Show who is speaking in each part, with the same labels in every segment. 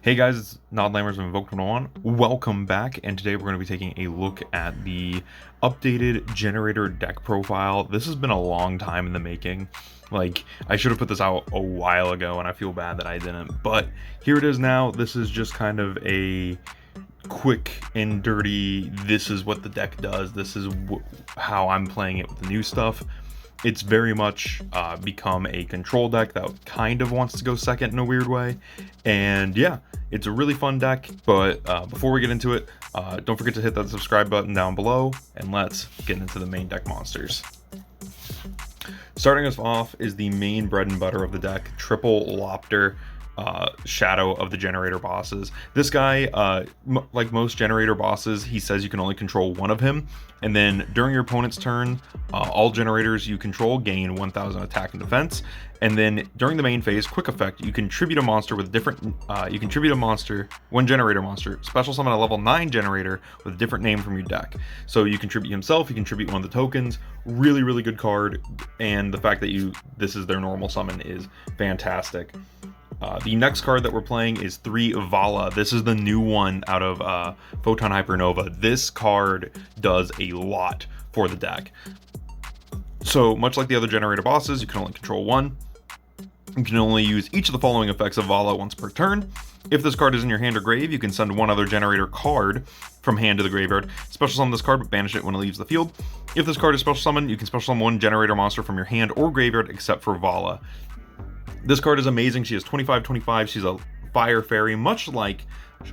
Speaker 1: Hey guys, it's Nod Lammers of Invoked 101. Welcome back, and today we're going to be taking a look at the updated Generaider deck profile. This has been a long time in the making. Like, I should have put this out a while ago, and I feel bad that I didn't. But here it is now. This is just kind of a quick and dirty, this is what the deck does. This is how I'm playing it with the new stuff. It's very much become a control deck that kind of wants to go second in a weird way. And yeah, it's a really fun deck. But before we get into it, don't forget to hit that subscribe button down below, and let's get into the main deck monsters. Starting us off is the main bread and butter of the deck, Triple Lopter, Shadow of the Generaider bosses. This guy, like most Generaider bosses, he says you can only control one of him, and then during your opponent's turn, all Generators you control gain 1000 attack and defense, and then during the main phase, quick effect, you contribute a monster with different, one Generaider monster, special summon a level 9 Generator with a different name from your deck. So you contribute himself, you contribute one of the tokens, really good card, and the fact that this is their normal summon is fantastic. The next card that we're playing is 3 Vala. This is the new one out of Photon Hypernova. This card does a lot for the deck. So much like the other Generaider bosses, you can only control one. You can only use each of the following effects of Vala once per turn. If this card is in your hand or grave, you can send one other Generaider card from hand to the graveyard. Special summon this card, but banish it when it leaves the field. If this card is special summoned, you can special summon one Generaider monster from your hand or graveyard except for Vala. This card is amazing. She has 25/25. She's a fire fairy, much like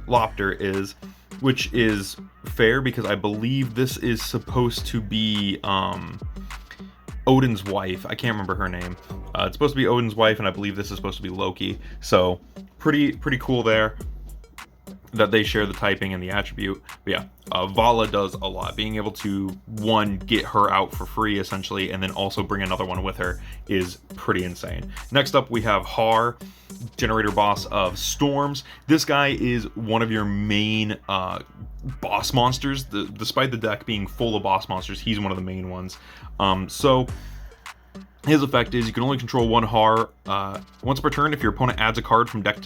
Speaker 1: Lopter is, which is fair because I believe this is supposed to be Odin's wife. I can't remember her name. It's supposed to be Odin's wife, and I believe this is supposed to be Loki. So pretty cool there that they share the typing and the attribute. But yeah, Vala does a lot. Being able to, one, get her out for free essentially, and then also bring another one with her is pretty insane. Next up we have Har, Generaider boss of Storms. This guy is one of your main boss monsters. Despite the deck being full of boss monsters, he's one of the main ones. So his effect is you can only control one Har once per turn if your opponent adds a card from deck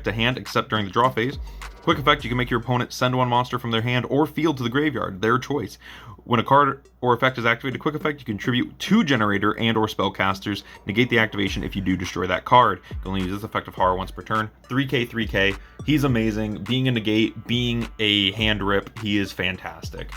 Speaker 1: to hand, except during the draw phase. Quick effect, you can make your opponent send one monster from their hand or field to the graveyard, their choice. When a card or effect is activated, quick effect, you contribute 2 Generator and or spellcasters. Negate the activation if you do destroy that card. You can only use this effect of Har once per turn. 3k. He's amazing. Being a negate, being a hand rip, he is fantastic.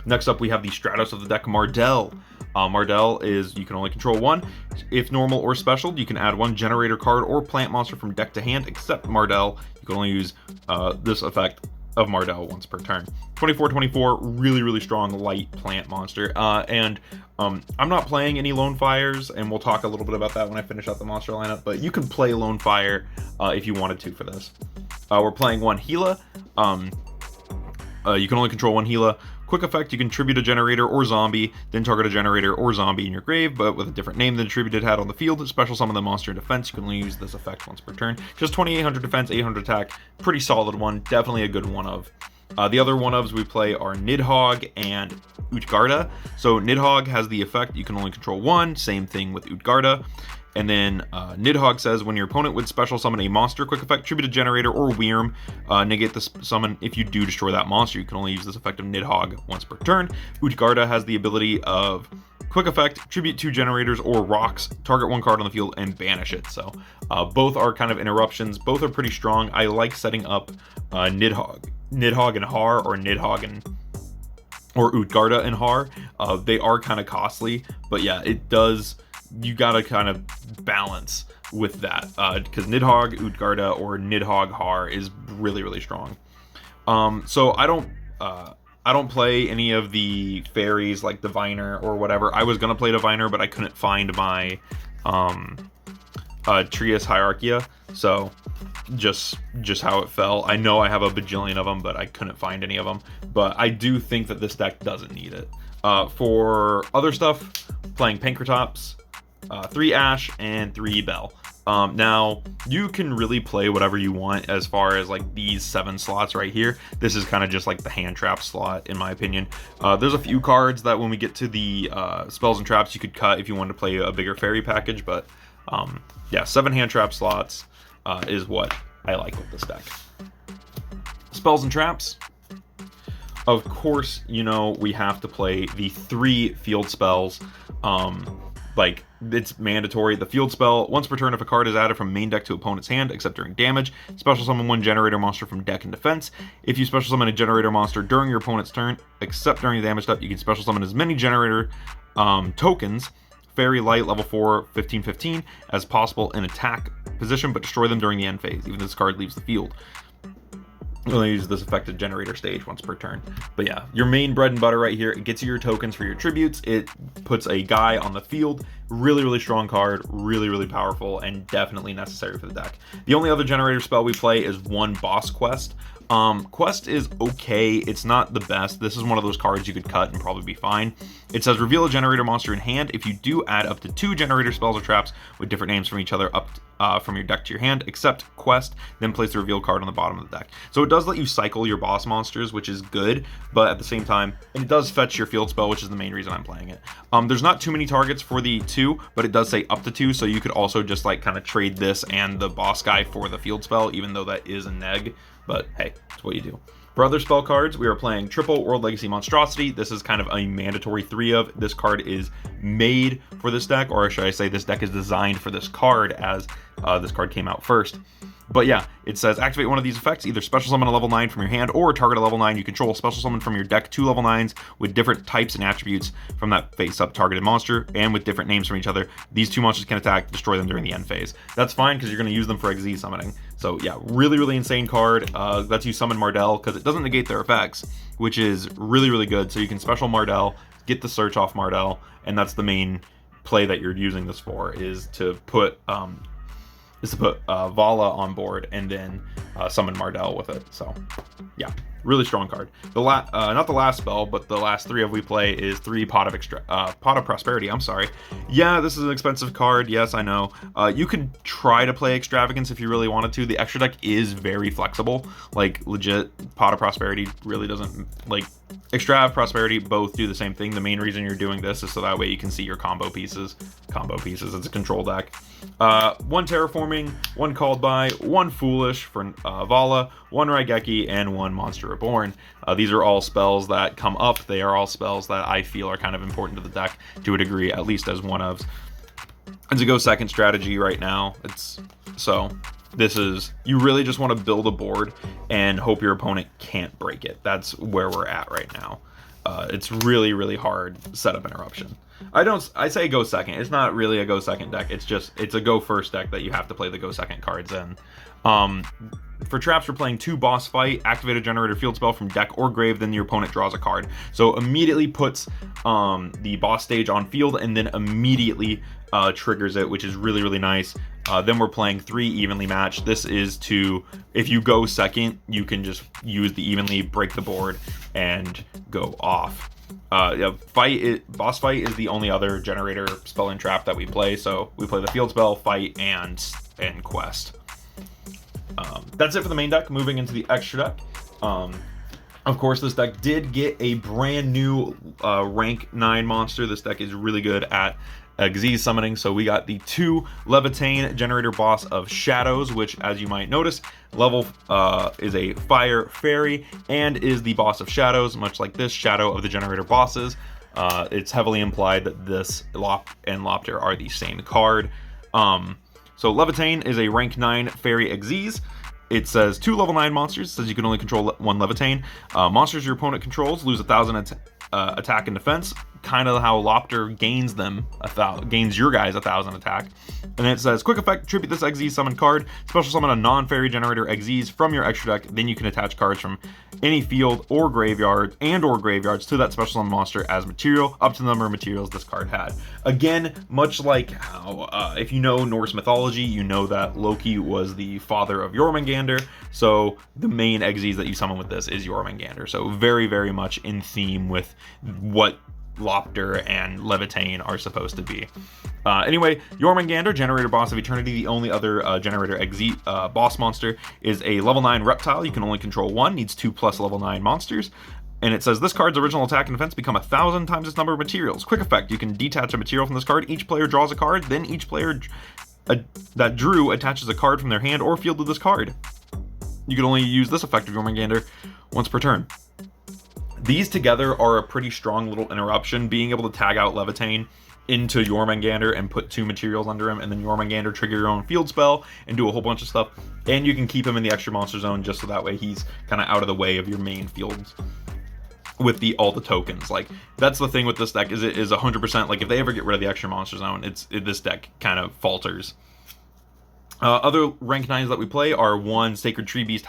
Speaker 1: Next up, we have the Stratos of the deck, Mardell. Mardell is, you can only control one. If normal or special, you can add one Generator card or plant monster from deck to hand, except Mardell. You can only use this effect of Mardell once per turn. 24/24, really strong light plant monster. And I'm not playing any Lone Fires, and we'll talk a little bit about that when I finish out the monster lineup, but you can play Lone Fire if you wanted to for this. We're playing one Gila. You can only control one Gila. Quick effect, you contribute a Generator or zombie, then target a Generator or zombie in your grave, but with a different name than attributed had on the field. Special summon the monster in defense. You can only use this effect once per turn. Just 2800 defense, 800 attack. Pretty solid one. Definitely a good one of. The other one ofs we play are Nidhogg and Utgarda. So Nidhogg has the effect, you can only control one. Same thing with Utgarda. And then Nidhogg says when your opponent would special summon a monster, quick effect, tribute a Generator or Wyrm, negate the summon if you do destroy that monster. You can only use this effect of Nidhogg once per turn. Utgarda has the ability of quick effect, tribute 2 Generators or rocks, target one card on the field and banish it. So both are kind of interruptions. Both are pretty strong. I like setting up Nidhogg and Har, or Nidhogg and or Utgarda and Har. They are kind of costly, but yeah, it does. You gotta kind of balance with that because Nidhogg, Utgarda, or Nidhogg Har is really strong. So I don't play any of the fairies like Diviner or whatever. I was gonna play Diviner, but I couldn't find my Trias Hierarchia, so just how it fell. I know I have a bajillion of them, but I couldn't find any of them. But I do think that this deck doesn't need it. For other stuff, playing Pankratops, 3 Ash and 3 Bell. Now you can really play whatever you want as far as like these 7 slots right here. This is kind of just like the hand trap slot in my opinion. There's a few cards that when we get to the spells and traps you could cut if you wanted to play a bigger fairy package, but yeah, 7 hand trap slots is what I like with this deck. Spells and traps. Of course, you know, we have to play the 3 field spells. Like, it's mandatory. The field spell, once per turn, if a card is added from main deck to opponent's hand, except during damage, special summon 1 generator monster from deck and defense. If you special summon a generator monster during your opponent's turn, except during the damage step, you can special summon as many generator tokens, Fairy Light, level 4, 15/15, as possible in attack position, but destroy them during the end phase, even if this card leaves the field. Only use this effective generator stage once per turn. But yeah, your main bread and butter right here. It gets you your tokens for your tributes. It puts a guy on the field. Really strong card, really powerful, and definitely necessary for the deck. The only other generator spell we play is 1 boss quest. Quest is okay. It's not the best. This is one of those cards you could cut and probably be fine. It says reveal a generator monster in hand. If you do, add up to 2 generator spells or traps with different names from each other up from your deck to your hand, except quest, then place the reveal card on the bottom of the deck. So it does let you cycle your boss monsters, which is good, but at the same time, and it does fetch your field spell, which is the main reason I'm playing it. There's not too many targets for the 2, but it does say up to 2, so you could also just like kind of trade this and the boss guy for the field spell, even though that is a neg. But hey, it's what you do. For other spell cards, we are playing triple World Legacy Monstrosity. This is kind of a mandatory 3 of. This card is made for this deck, or should I say this deck is designed for this card, as this card came out first. But yeah, it says activate one of these effects, either special summon a level 9 from your hand or target a level 9 you control. Special summon from your deck 2 level 9s with different types and attributes from that face-up targeted monster and with different names from each other. These 2 monsters can attack, destroy them during the end phase. That's fine because you're going to use them for XZ summoning. So yeah, really insane card. Lets you summon Mardell because it doesn't negate their effects, which is really good. So you can special Mardell, get the search off Mardell, and that's the main play that you're using this for, is to put Vala on board and then summon Mardell with it. So yeah, really strong card. The not the last spell, but the last 3 of we play is 3 Pot of Prosperity. I'm sorry. Yeah, this is an expensive card. Yes, I know. You could try to play Extravagance if you really wanted to. The extra deck is very flexible. Like legit, Pot of Prosperity really doesn't like. Extrav, Prosperity both do the same thing. The main reason you're doing this is so that way you can see your combo pieces. It's a control deck. 1 Terraforming, 1 Called By, 1 Foolish for Vala, 1 Raigeki, and 1 Monster Reborn. These are all spells that come up. They are all spells that I feel are kind of important to the deck to a degree, at least as one of. It's a go second strategy right now. This is, you really just want to build a board and hope your opponent can't break it. That's where we're at right now. It's really hard setup interruption. I say go second. It's not really a go second deck. It's a go first deck that you have to play the go second cards in. For traps, we're playing 2 Boss Fight, activate a generator field spell from deck or grave, then your opponent draws a card. So immediately puts the boss stage on field and then immediately triggers it, which is really nice. Then we're playing 3 Evenly Matched. This is to, if you go second, you can just use the evenly, break the board, and go off. Boss Fight is the only other generator spell and trap that we play. So we play the field spell, fight, and quest. That's it for the main deck. Moving into the extra deck. Of course, this deck did get a brand new rank 9 monster. This deck is really good at XZ summoning. So we got the 2 Levitain generator boss of Shadows, which, as you might notice, level is a fire fairy and is the boss of Shadows, much like this Shadow of the generator bosses. It's heavily implied that this Lop and Lopter are the same card. So Levitain is a rank 9 fairy XZs. It says 2 level 9 monsters. It says you can only control 1 Levitain. Monsters your opponent controls lose 1,000 attack and defense. Kind of how Lopter gains gains your guys 1,000 attack. And then it says quick effect, tribute this XZ summon card, special summon a non-fairy generator XZs from your extra deck. Then you can attach cards from any field or graveyard or graveyards to that special summon monster as material, up to the number of materials this card had. Again, much like how if you know Norse mythology, you know that Loki was the father of Jormungandr. So the main XZs that you summon with this is Jormungandr. So very much in theme with what Lopter and Levitain are supposed to be. Anyway, Jormungandr, Generator Boss of Eternity, the only other Generator boss monster, is a level 9 reptile. You can only control one, needs 2+ level 9 monsters. And it says this card's original attack and defense become 1,000 times its number of materials. Quick effect, you can detach a material from this card. Each player draws a card, then each player that drew attaches a card from their hand or field to this card. You can only use this effect of Jormungandr once per turn. These together are a pretty strong little interruption. Being able to tag out Levitain into Jormungandr and put 2 materials under him, and then Jormungandr trigger your own field spell and do a whole bunch of stuff. And you can keep him in the extra monster zone just so that way he's kind of out of the way of your main fields with all the tokens. Like, that's the thing with this deck, is it is 100%, like, if they ever get rid of the extra monster zone, this deck kind of falters. Other rank 9s that we play are 1 Sacred Tree Beast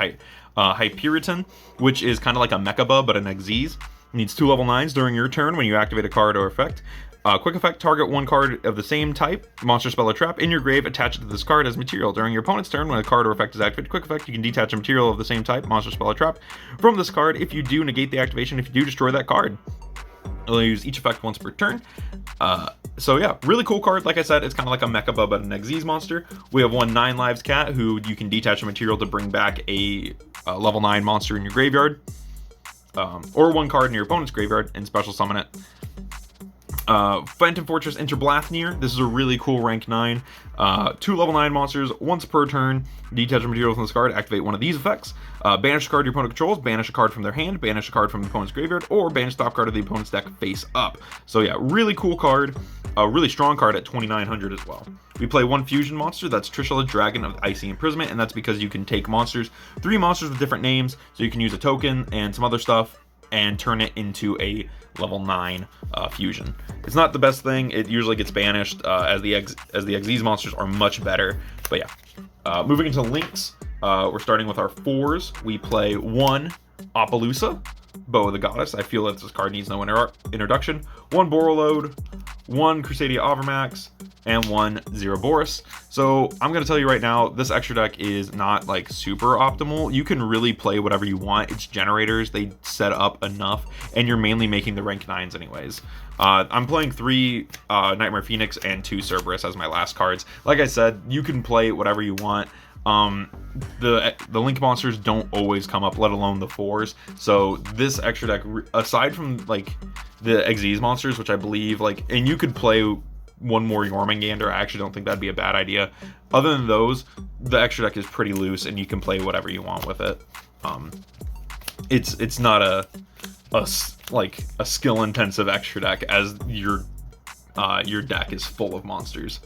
Speaker 1: Hyperiton, which is kind of like a Mechaba but an Xyz. Needs 2 level 9s during your turn when you activate a card or effect. Quick effect, target 1 card of the same type, monster, spell, or trap, in your grave, attach it to this card as material. During your opponent's turn, when a card or effect is activated, quick effect, you can detach a material of the same type, monster, spell, or trap, from this card. If you do, negate the activation. If you do, destroy that card. You'll use each effect once per turn. So yeah, really cool card. Like I said, it's kind of like a Mechaba but an Xyz monster. We have 1 9 lives cat, who you can detach a material to bring back a level 9 monster in your graveyard. Or 1 card in your opponent's graveyard and special summon it. Phantom Fortress Interblathnir. This is a really cool rank 9. 2 level 9 monsters once per turn. Detach a material from this card, activate one of these effects. Banish a card your opponent controls, banish a card from their hand, banish a card from the opponent's graveyard, or banish the top card of the opponent's deck face up. So yeah, really cool card. A really strong card at 2,900 as well. We play 1 fusion monster, that's Trishula, Dragon of Icy Imprisonment, and that's because you can take monsters, 3 monsters with different names, so you can use a token and some other stuff, and turn it into a level 9 fusion. It's not the best thing. It usually gets banished, as the Xyz monsters are much better. But yeah, moving into links, we're starting with our 4s. We play 1 Apollousa, Bow of the Goddess. I feel that this card needs no introduction. 1 Borreload, 1 Crusadia Avermax, and 1 Zeraboros. So I'm going to tell you right now, this extra deck is not like super optimal. You can really play whatever you want. It's generators. They set up enough, and you're mainly making the rank 9s anyways. I'm playing 3 Nightmare Phoenix and 2 Cerberus as my last cards. Like I said, you can play whatever you want. The link monsters don't always come up, let alone the 4s. So this extra deck, aside from like the Xyz monsters, which I believe and you could play 1 more Jormungandr. I actually don't think that'd be a bad idea. Other than those, the extra deck is pretty loose, and you can play whatever you want with it. It's not a skill intensive extra deck, as your deck is full of monsters.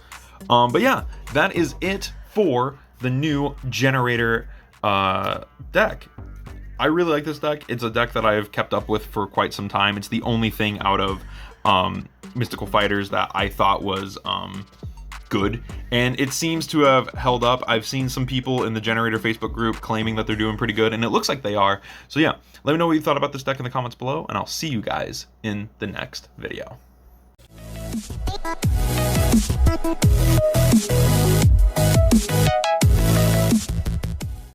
Speaker 1: But yeah, that is it for the new Generator deck. I really like this deck. It's a deck that I've kept up with for quite some time. It's the only thing out of Mystical Fighters that I thought was good, and it seems to have held up. I've seen some people in the Generator Facebook group claiming that they're doing pretty good, and it looks like they are. So yeah, let me know what you thought about this deck in the comments below, and I'll see you guys in the next video.